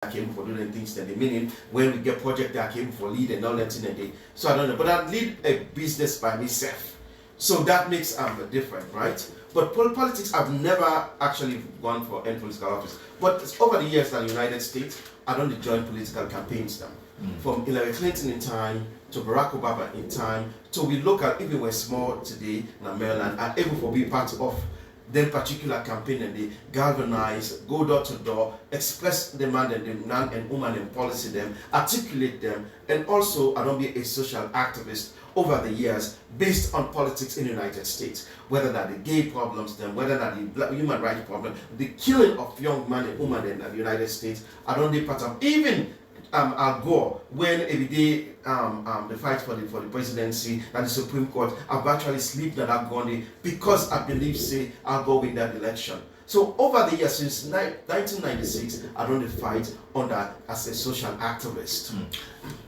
are capable for doing things that they meaning when we get project they are capable for lead and all that in a day. So I don't know, but I lead a business by myself. So that makes different, right? But politics, I've never actually gone for any political office. But over the years in the United States, I don't join political campaigns now. From Hillary Clinton in time to Barack Obama in time to we look at even we're small today in Maryland are able to be part of them particular campaign and they galvanize, go door to door, express demand and demand and woman and policy them, articulate them, and also I don't be a social activist over the years based on politics in the United States, whether that the gay problems, then whether that the black human rights problem, the killing of young men and women in the United States, I don't be part of even Al Gore, when every day the fight for the presidency and the Supreme Court, I've actually slept at Al Gore because I believe say Al Gore win that election. So over the years since 1996, I don't fight under as a social activist.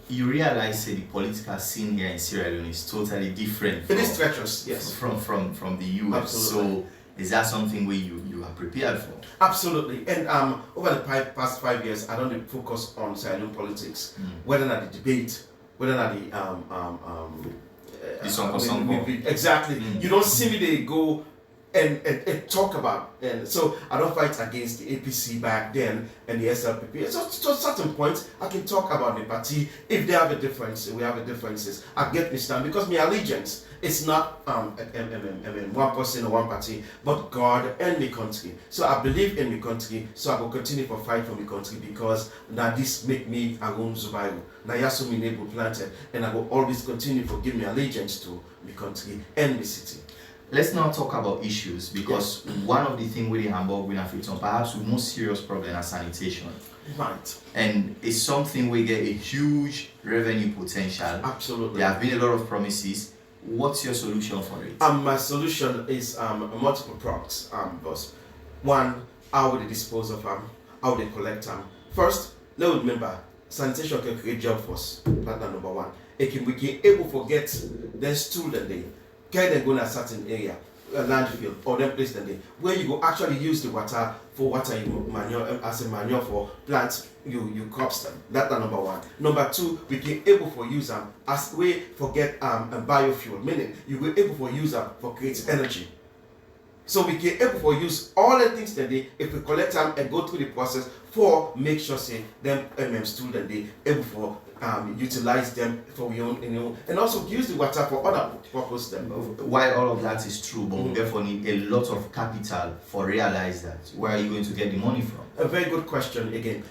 You realize the political scene here in Sierra Leone is totally different. It is treacherous, yes. From the US. Absolutely. So is that something where you are prepared for? Absolutely. And over the past 5 years, I don't focus on Sierra Leone politics, whether or not the debate, whether or not the exactly. You don't see me they go and talk about, and so I don't fight against the APC back then and the SLPP. So to a certain point, I can talk about the party if they have a difference. We have a differences. I get this down because my allegiance is not one person or one party, but God and the country. So I believe in the country. So I will continue to fight for the country because now this make me a own survival. Now yasu me neighbor planted, and I will always continue to give me allegiance to the country and the city. Let's now talk about issues because one of the things with the Hamburg Winner Freetown, perhaps the most serious problem is sanitation. Right. And it's something we get a huge revenue potential. Absolutely. There have been a lot of promises. What's your solution for it? My solution is multiple prongs, boss. One, how would they dispose of them? How would they collect them? First, let's remember, sanitation can create job force. That's number one. We can able to get the stool that they can then go in a certain area, a landfill, or then place that they where you go actually use the water for water you manure as a manure for plants you crops them. That's number one. Number two, we can able to use them as way for get a biofuel, meaning you will able to use them for create energy. So we can able to use all the things that they if we collect them and go through the process for make sure say them stool that they able for utilize them for your own, and also use the water for other purposes. While all of that is true, but we therefore need a lot of capital for realize that. Where are you going to get the money from? A very good question again.